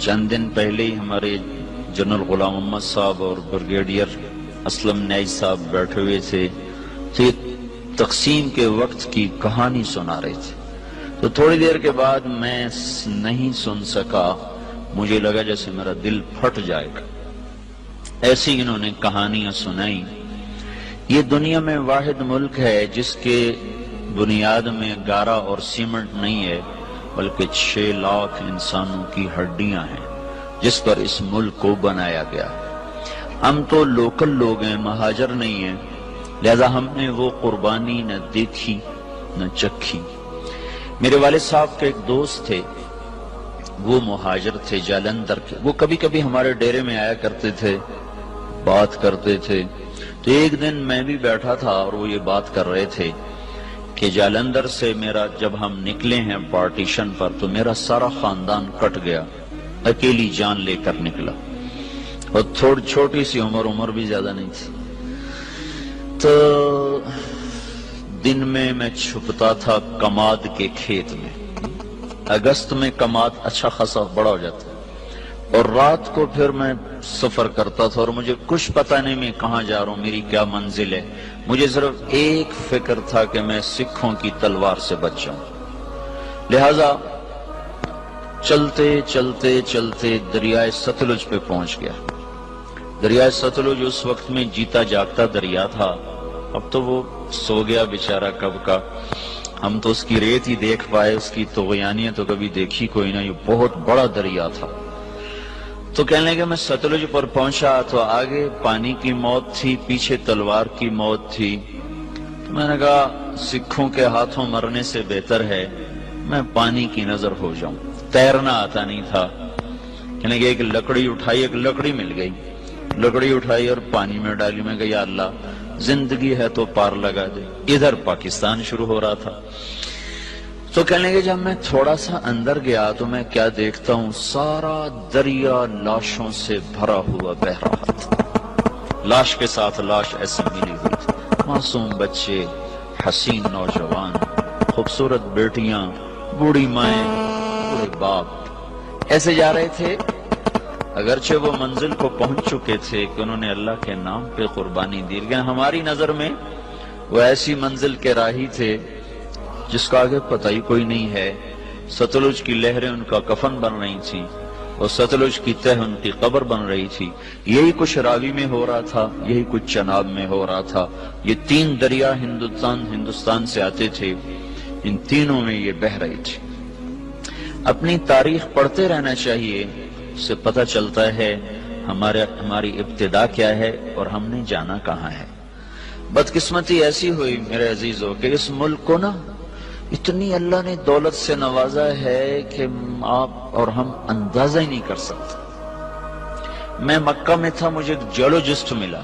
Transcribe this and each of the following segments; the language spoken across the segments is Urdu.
چند دن پہلے ہی ہمارے جنرل غلام محمد صاحب اور بریگیڈیئر اسلم نیائی صاحب بیٹھے ہوئے تھے تو یہ تقسیم کے وقت کی کہانی سنا رہے تھے. تو تھوڑی دیر کے بعد میں نہیں سن سکا، مجھے لگا جیسے میرا دل پھٹ جائے گا. ایسی انہوں نے کہانیاں سنائی. یہ دنیا میں واحد ملک ہے جس کے بنیاد میں گارا اور سیمنٹ نہیں ہے بلکہ 6 لاکھ انسانوں کی ہڈیاں ہیں جس پر اس ملک کو بنایا گیا ہے. ہم تو لوکل لوگ ہیں، مہاجر نہیں ہیں، لہذا ہم نے وہ قربانی نہ دیکھی نہ چکھی. میرے والد صاحب کے ایک دوست تھے، وہ مہاجر تھے جالندھر کے. وہ کبھی کبھی ہمارے ڈیرے میں آیا کرتے تھے، بات کرتے تھے. تو ایک دن میں بھی بیٹھا تھا اور وہ یہ بات کر رہے تھے کہ جالندھر سے جب ہم نکلے ہیں پارٹیشن پر تو میرا سارا خاندان کٹ گیا، اکیلی جان لے کر نکلا، اور تھوڑی چھوٹی سی عمر بھی زیادہ نہیں تھی. تو دن میں چھپتا تھا کماد کے کھیت میں. اگست میں کماد اچھا خاصا بڑا ہو جاتا ہے، اور رات کو پھر میں سفر کرتا تھا اور مجھے کچھ پتہ نہیں میں کہاں جا رہا ہوں، میری کیا منزل ہے. مجھے صرف ایک فکر تھا کہ میں سکھوں کی تلوار سے بچ جاؤں. لہذا چلتے چلتے چلتے دریائے ستلج پہ پہنچ گیا. دریائے ستلج اس وقت میں جیتا جاگتا دریا تھا، اب تو وہ سو گیا بیچارہ کب کا. ہم تو اس کی ریت ہی دیکھ پائے، اس کی طغیانیت تو کبھی دیکھی کوئی نہ. یہ بہت بڑا دریا تھا. تو کہنے لگے میں ستلج پر پہنچا تو آگے پانی کی موت تھی، پیچھے تلوار کی موت تھی. تو میں نے کہا سکھوں کے ہاتھوں مرنے سے بہتر ہے میں پانی کی نظر ہو جاؤں. تیرنا آتا نہیں تھا. کہنے لگے ایک لکڑی اٹھائی، ایک لکڑی مل گئی، لکڑی اٹھائی اور پانی میں ڈالی. میں کہا یا اللہ زندگی ہے تو پار لگا دے. ادھر پاکستان شروع ہو رہا تھا. تو کہنے لگے جب میں تھوڑا سا اندر گیا تو میں کیا دیکھتا ہوں، سارا دریا لاشوں سے بھرا ہوا بہ رہا تھا. لاش کے ساتھ لاش ایسی ملی ہوئی تھی. معصوم بچے، حسین نوجوان، خوبصورت بیٹیاں، بوڑھی مائیں، بوڑھے باپ ایسے جا رہے تھے. اگرچہ وہ منزل کو پہنچ چکے تھے کہ انہوں نے اللہ کے نام پہ قربانی دی، لیکن ہماری نظر میں وہ ایسی منزل کے راہی تھے جس کا آگے پتہ ہی کوئی نہیں ہے. ستلج کی لہریں ان کا کفن بن رہی تھیں اور ستلج کی تہ ان کی قبر بن رہی تھی. یہی کچھ راوی میں ہو رہا تھا، یہی کچھ چناب میں ہو رہا تھا. یہ 3 دریا ہندوستان سے آتے تھے، ان تینوں میں یہ بہ رہی تھی. اپنی تاریخ پڑھتے رہنا چاہیے، اس سے پتہ چلتا ہے ہماری ابتدا کیا ہے اور ہم نے جانا کہاں ہے. بدقسمتی ایسی ہوئی میرے عزیزو کہ اس ملک کو نا اتنی اللہ نے دولت سے نوازا ہے کہ آپ اور ہم اندازہ ہی نہیں کر سکتے. میں مکہ میں تھا، مجھے ایک جیولوجسٹ ملا.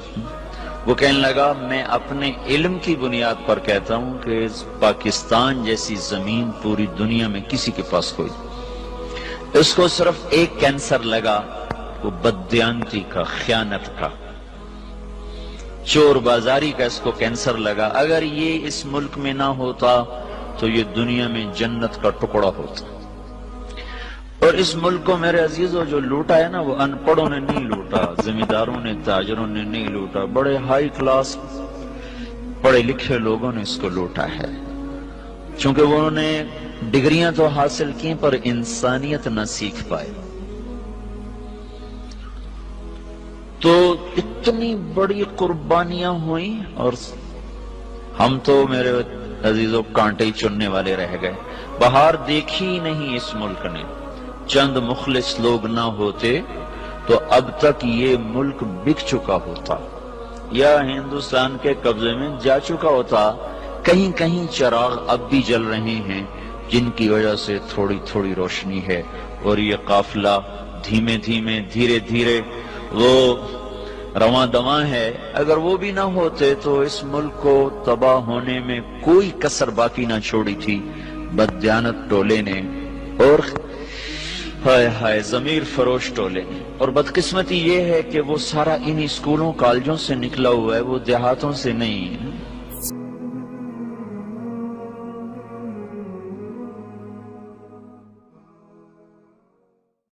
وہ کہنے لگا میں اپنے علم کی بنیاد پر کہتا ہوں کہ پاکستان جیسی زمین پوری دنیا میں کسی کے پاس کوئی. اس کو صرف ایک کینسر لگا، وہ بددیانتی کا، خیانت کا، چور بازاری کا اس کو کینسر لگا. اگر یہ اس ملک میں نہ ہوتا تو یہ دنیا میں جنت کا ٹکڑا ہوتا. اور اس ملک کو میرے عزیزو جو لوٹا ہے نا، وہ ان پڑھوں نے نہیں لوٹا، زمینداروں نے، تاجروں نے نہیں لوٹا، بڑے ہائی کلاس پڑھے لکھے لوگوں نے اس کو لوٹا ہے. چونکہ انہوں نے ڈگریاں تو حاصل کی پر انسانیت نہ سیکھ پائے. تو اتنی بڑی قربانیاں ہوئیں اور ہم تو میرے عزیزوں کانٹے ہی چننے والے رہ گئے. بہار دیکھی نہیں اس ملک نے. چند مخلص لوگ نہ ہوتے تو اب تک یہ ملک بک چکا ہوتا یا ہندوستان کے قبضے میں جا چکا ہوتا. کہیں کہیں چراغ اب بھی جل رہے ہیں جن کی وجہ سے تھوڑی تھوڑی روشنی ہے، اور یہ قافلہ دھیمے دھیمے دھیرے دھیرے وہ رواں دواں ہے. اگر وہ بھی نہ ہوتے تو اس ملک کو تباہ ہونے میں کوئی کسر باقی نہ چھوڑی تھی بددیانت ٹولے نے اور ہائے ہائے ضمیر فروش ٹولے نے. اور بدقسمتی یہ ہے کہ وہ سارا انہی اسکولوں کالجوں سے نکلا ہوا ہے، وہ دیہاتوں سے نہیں.